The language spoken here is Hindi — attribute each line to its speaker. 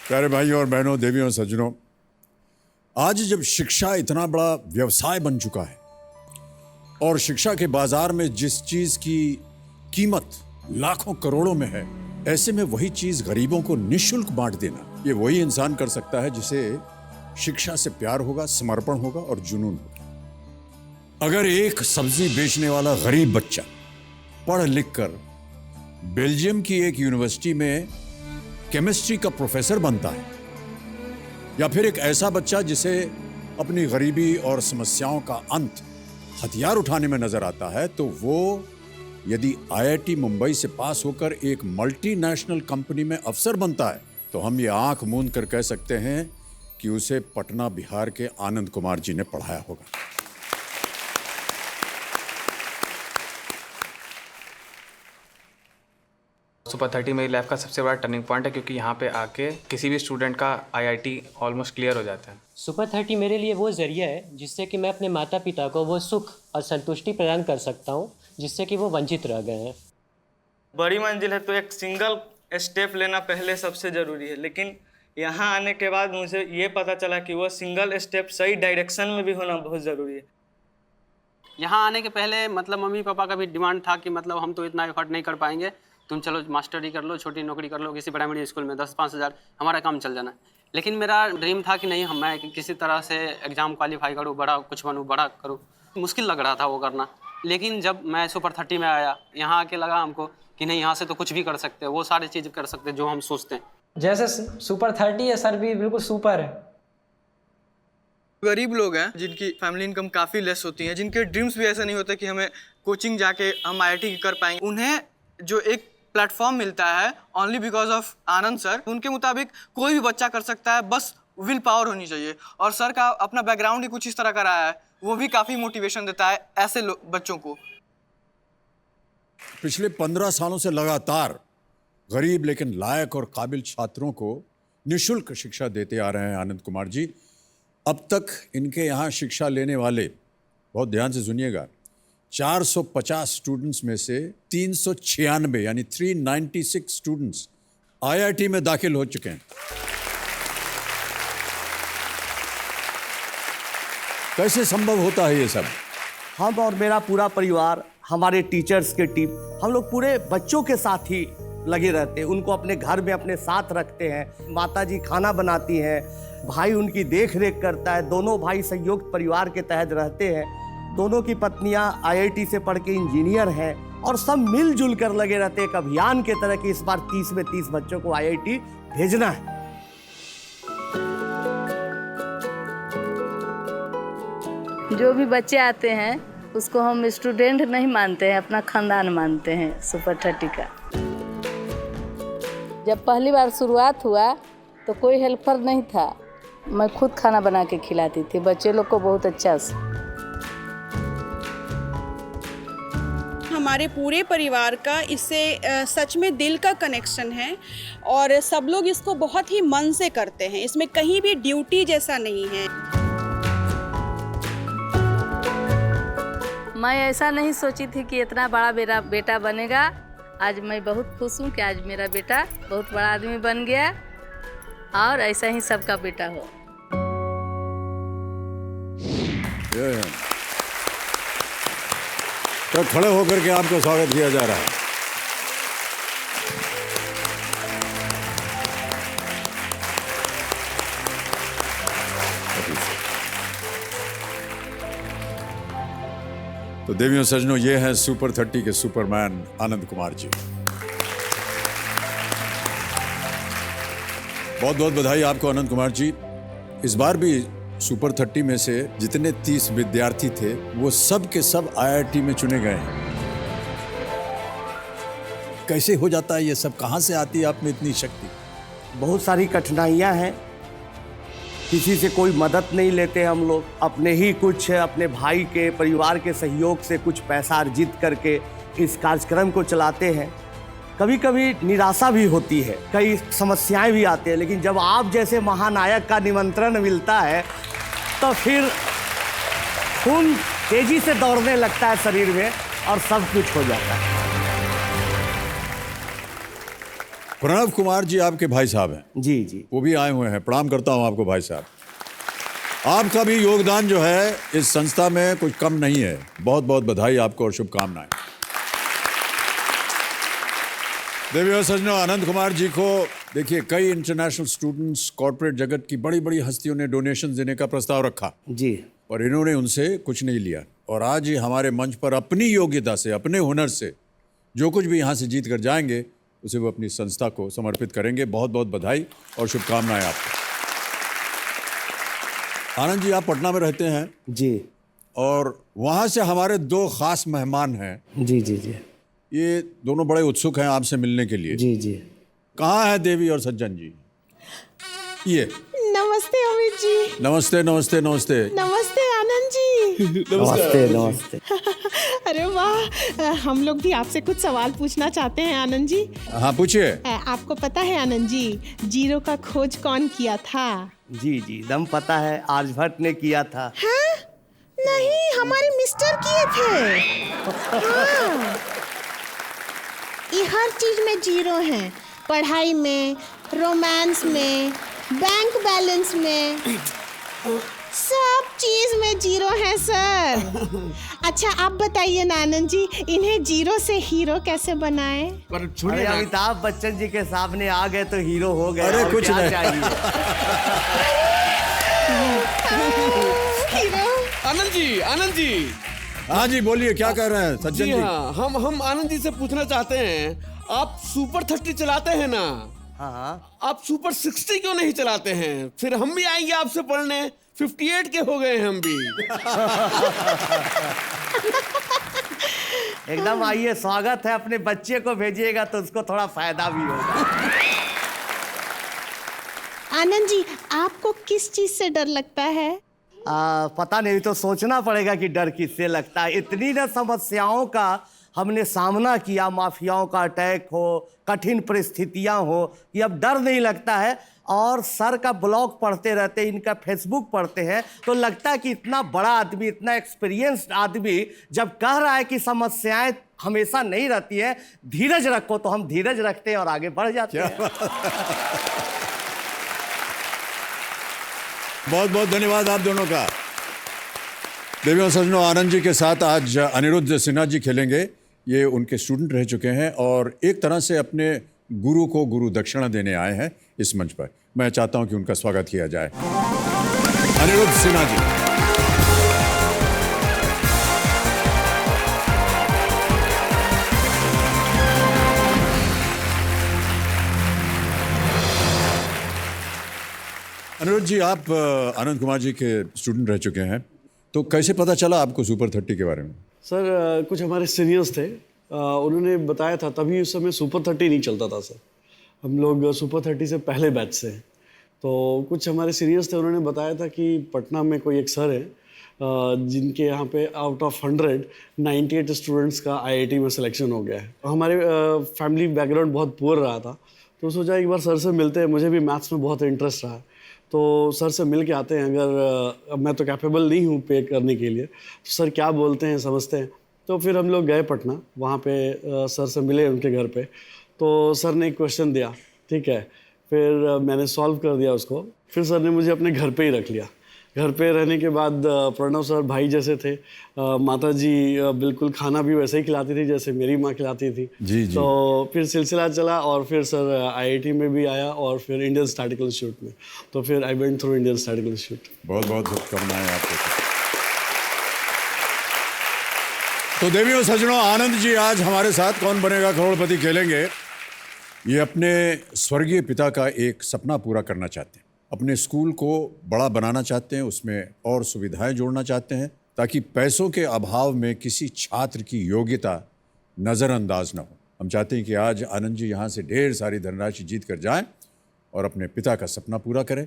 Speaker 1: प्यारे भाइयों और बहनों, देवियों और सज्जनों, आज जब शिक्षा इतना बड़ा व्यवसाय बन चुका है और शिक्षा के बाजार में जिस चीज की कीमत लाखों करोड़ों में है, ऐसे में वही चीज गरीबों को निःशुल्क बांट देना, ये वही इंसान कर सकता है जिसे शिक्षा से प्यार होगा, समर्पण होगा और जुनून होगा। अगर एक सब्जी बेचने वाला गरीब बच्चा पढ़ लिख कर बेल्जियम की एक यूनिवर्सिटी में केमिस्ट्री का प्रोफेसर बनता है, या फिर एक ऐसा बच्चा जिसे अपनी गरीबी और समस्याओं का अंत हथियार उठाने में नजर आता है, तो वो यदि आईआईटी मुंबई से पास होकर एक मल्टीनेशनल कंपनी में अफसर बनता है, तो हम ये आंख मूंद कर कह सकते हैं कि उसे पटना बिहार के आनंद कुमार जी ने पढ़ाया होगा।
Speaker 2: सुपर 30 मेरी लाइफ का सबसे बड़ा टर्निंग पॉइंट है, क्योंकि यहाँ पे आके किसी भी स्टूडेंट का आईआईटी ऑलमोस्ट क्लियर हो जाता है।
Speaker 3: सुपर 30 मेरे लिए वो जरिया है जिससे कि मैं अपने माता पिता को वो सुख और संतुष्टि प्रदान कर सकता हूँ जिससे कि वो वंचित रह गए हैं।
Speaker 4: बड़ी मंजिल है तो एक सिंगल स्टेप लेना पहले सबसे ज़रूरी है, लेकिन यहाँ आने के बाद मुझे ये पता चला कि वो सिंगल स्टेप सही डायरेक्शन में भी होना बहुत ज़रूरी है।
Speaker 5: यहाँ आने के पहले मतलब मम्मी पापा का भी डिमांड था कि मतलब हम तो इतना एफर्ट नहीं कर पाएंगे, तुम चलो मास्टरी कर लो, छोटी नौकरी कर लो किसी प्राइमरी स्कूल में, 10-5 हज़ार हमारा काम चल जाना। लेकिन मेरा ड्रीम था कि नहीं, मैं किसी तरह से एग्ज़ाम क्वालिफाई करूँ, बड़ा कुछ बनूँ, बड़ा करूँ। मुश्किल लग रहा था वो करना, लेकिन जब मैं सुपर 30 में आया, यहाँ आके लगा हमको कि नहीं, यहाँ से तो कुछ भी कर सकते हैं, वो सारी चीज़ कर सकते हैं जो हम सोचते हैं।
Speaker 6: जैसे सुपर 30 है सर भी बिल्कुल सुपर है।
Speaker 4: गरीब लोग हैं जिनकी फैमिली इनकम काफ़ी लेस होती है, जिनके ड्रीम्स भी ऐसा नहीं होते कि हमें कोचिंग जाके हम आईआईटी कर पाएंगे, उन्हें जो एक प्लेटफॉर्म मिलता है only because of Anand sir, उनके मुताबिक कोई भी बच्चा कर सकता है, बस विल पावर होनी चाहिए। और सर का अपना बैकग्राउंड ही कुछ इस तरह का रहा है, वो भी काफ़ी मोटिवेशन देता है ऐसे बच्चों को।
Speaker 1: पिछले 15 सालों से लगातार गरीब लेकिन लायक और काबिल छात्रों को निःशुल्क शिक्षा देते आ रहे हैं आनंद कुमार जी। अब तक इनके यहाँ शिक्षा लेने वाले, बहुत ध्यान से सुनिएगा, 450 स्टूडेंट्स में से 396 यानी 396 स्टूडेंट्स आईआईटी में दाखिल हो चुके हैं। कैसे संभव होता है ये सब?
Speaker 7: हम और मेरा पूरा परिवार, हमारे टीचर्स के टीम, हम लोग पूरे बच्चों के साथ ही लगे रहते हैं, उनको अपने घर में अपने साथ रखते हैं। माता जी खाना बनाती हैं, भाई उनकी देख रेख करता है, दोनों भाई संयुक्त परिवार के तहत रहते हैं, दोनों की पत्नियां आईआईटी से पढ़ के इंजीनियर हैं और सब मिलजुल कर लगे रहते हैं एक अभियान के तरह कि इस बार 30 में 30 बच्चों को आईआईटी भेजना है।
Speaker 8: जो भी बच्चे आते हैं उसको हम स्टूडेंट नहीं मानते हैं, अपना खानदान मानते हैं सुपर 30 का। जब पहली बार शुरुआत हुआ तो कोई हेल्पर नहीं था, मैं खुद खाना बना के खिलाती थी बच्चे लोग को बहुत अच्छा से।
Speaker 9: हमारे पूरे परिवार का इससे सच में दिल का कनेक्शन है और सब लोग इसको बहुत ही मन से करते हैं, इसमें कहीं भी ड्यूटी जैसा नहीं है।
Speaker 8: मैं ऐसा नहीं सोची थी कि इतना बड़ा मेरा बेटा बनेगा। आज मैं बहुत खुश हूँ कि आज मेरा बेटा बहुत बड़ा आदमी बन गया और ऐसा ही सबका बेटा हो।
Speaker 1: तो खड़े होकर के आपको स्वागत किया जा रहा है। तो देवियों सज्जनों, ये हैं सुपर 30 के सुपरमैन आनंद कुमार जी। बहुत बहुत बधाई आपको आनंद कुमार जी। इस बार भी सुपर 30 में से जितने 30 विद्यार्थी थे वो सब के सब आईआईटी में चुने गए हैं। कैसे हो जाता है ये सब? कहाँ से आती है आप में इतनी शक्ति?
Speaker 7: बहुत सारी कठिनाइयां हैं, किसी से कोई मदद नहीं लेते हम लोग, अपने ही कुछ अपने भाई के परिवार के सहयोग से कुछ पैसा अर्जित करके इस कार्यक्रम को चलाते हैं। कभी कभी निराशा भी होती है, कई समस्याएं भी आती हैं, लेकिन जब आप जैसे महानायक का निमंत्रण मिलता है तो फिर खून तेजी से दौड़ने लगता है शरीर में और सब कुछ हो जाता है।
Speaker 1: प्रणव कुमार जी आपके भाई साहब हैं,
Speaker 7: जी जी।
Speaker 1: वो भी आए हुए हैं। प्रणाम करता हूं आपको भाई साहब। आपका भी योगदान जो है इस संस्था में कुछ कम नहीं है। बहुत बहुत बधाई आपको और शुभकामनाएं। देवी और सज्जनों, आनंद कुमार जी को देखिए कई इंटरनेशनल स्टूडेंट्स, कॉर्पोरेट जगत की बड़ी बड़ी हस्तियों ने डोनेशन देने का प्रस्ताव रखा
Speaker 7: जी।
Speaker 1: और इन्होंने उनसे कुछ नहीं लिया और आज ये हमारे मंच पर अपनी योग्यता से, अपने हुनर से जो कुछ भी यहाँ से जीत कर जाएंगे उसे वो अपनी संस्था को समर्पित करेंगे। बहुत बहुत बधाई और शुभकामनाएं आपको। आनंद जी, आप पटना में रहते हैं
Speaker 7: जी।
Speaker 1: और वहाँ से हमारे दो खास मेहमान हैं।
Speaker 7: जी जी जी।
Speaker 1: ये दोनों बड़े उत्सुक हैं आपसे मिलने के लिए।
Speaker 7: जी जी।
Speaker 1: कहाँ है देवी और सज्जन जी? ये
Speaker 10: नमस्ते अमित जी।
Speaker 1: नमस्ते नमस्ते नमस्ते।
Speaker 10: नमस्ते आनंद जी।
Speaker 7: नमस्ते नमस्ते।
Speaker 10: अरे वाह, हम लोग भी आपसे कुछ सवाल पूछना चाहते हैं आनंद जी।
Speaker 1: हाँ पूछिए।
Speaker 10: आपको पता है आनंद जी, जीरो का खोज कौन किया था?
Speaker 7: जी जी, दम पता है, आर्यभट्ट ने किया था।
Speaker 10: हाँ? नहीं, हमारे मिस्टर किए थे। हाँ। ये हर चीज में जीरो है, पढ़ाई में, रोमांस में, बैंक बैलेंस में, सब चीज में जीरो है सर। अच्छा आप बताइए ना आनंद जी, इन्हें जीरो से हीरो कैसे बनाए?
Speaker 7: अरे अमिताभ बच्चन जी के सामने आ गए तो हीरो हो गए।
Speaker 1: अरे
Speaker 7: और
Speaker 1: कुछ
Speaker 7: क्या
Speaker 1: नहीं।
Speaker 7: चाहिए?
Speaker 10: हीरो।
Speaker 11: आनंद जी।
Speaker 1: हाँ जी बोलिए, क्या कह रहे हैं सज्जन जी?
Speaker 11: हाँ, हम आनंद जी से पूछना चाहते हैं, आप सुपर 30 चलाते हैं ना?
Speaker 7: हाँ।
Speaker 11: आप सुपर 60 क्यों नहीं चलाते हैं? फिर हम भी आएंगे आपसे पढ़ने। 58 के हो गए हम भी।
Speaker 7: एकदम आइए, स्वागत है। अपने बच्चे को भेजिएगा तो उसको थोड़ा फायदा भी होगा।
Speaker 10: आनंद जी, आपको किस चीज से डर लगता है?
Speaker 7: पता नहीं, तो सोचना पड़ेगा कि डर किससे लगता है। इतनी न समस्याओं का हमने सामना किया, माफियाओं का अटैक हो, कठिन परिस्थितियां हो, कि अब डर नहीं लगता है। और सर का ब्लॉग पढ़ते रहते, इनका फेसबुक पढ़ते हैं, तो लगता है कि इतना बड़ा आदमी, इतना एक्सपीरियंस्ड आदमी जब कह रहा है कि समस्याएं हमेशा नहीं रहती है, धीरज रखो, तो हम धीरज रखते हैं और आगे बढ़ जाते हैं।
Speaker 1: बहुत बहुत धन्यवाद आप दोनों का। देवी और सज्जनों, आनंद जी के साथ आज अनिरुद्ध सिन्हा जी खेलेंगे। ये उनके स्टूडेंट रह चुके हैं और एक तरह से अपने गुरु को गुरु दक्षिणा देने आए हैं इस मंच पर। मैं चाहता हूं कि उनका स्वागत किया जाए। अनिरुद्ध सिन्हा जी। अनिरुद्ध जी, आप आनंद कुमार जी के स्टूडेंट रह चुके हैं, तो कैसे पता चला आपको सुपर 30 के बारे में?
Speaker 11: सर कुछ हमारे सीनियर्स थे, उन्होंने बताया था। तभी उस समय सुपर 30 नहीं चलता था सर। हम लोग सुपर 30 से पहले बैच से हैं। तो कुछ हमारे सीनियर्स थे, उन्होंने बताया था कि पटना में कोई एक सर है जिनके यहाँ पे आउट ऑफ 100 98 स्टूडेंट्स का IIT में सिलेक्शन हो गया है। हमारे फैमिली बैकग्राउंड बहुत पुअर रहा था, तो सोचा एक बार सर से मिलते हैं। मुझे भी मैथ्स में बहुत इंटरेस्ट रहा, तो सर से मिल के आते हैं। अगर मैं तो कैपेबल नहीं हूँ पे करने के लिए, तो सर क्या बोलते हैं समझते हैं। तो फिर हम लोग गए पटना, वहाँ पे सर से मिले उनके घर पे। तो सर ने एक क्वेश्चन दिया, ठीक है, फिर मैंने सॉल्व कर दिया उसको। फिर सर ने मुझे अपने घर पे ही रख लिया। घर पे रहने के बाद प्रणव सर भाई जैसे थे, माता जी बिल्कुल खाना भी वैसे ही खिलाती थी जैसे मेरी माँ खिलाती थी।
Speaker 1: जी जी।
Speaker 11: तो फिर सिलसिला चला और फिर सर IIT में भी आया और फिर इंडियन स्टैटिकल इंस्टीट्यूट में। तो फिर I went through Indian statistical institute.
Speaker 1: बहुत बहुत शुभकामनाएं आपको। तो देवी और सज्जनों, आनंद जी आज हमारे साथ कौन बनेगा करोड़पति खेलेंगे। ये अपने स्वर्गीय पिता का एक सपना पूरा करना चाहते हैं। अपने स्कूल को बड़ा बनाना चाहते हैं, उसमें और सुविधाएं जोड़ना चाहते हैं ताकि पैसों के अभाव में किसी छात्र की योग्यता नज़रअंदाज न हो। हम चाहते हैं कि आज आनंद जी यहाँ से ढेर सारी धनराशि जीत कर जाएं और अपने पिता का सपना पूरा करें।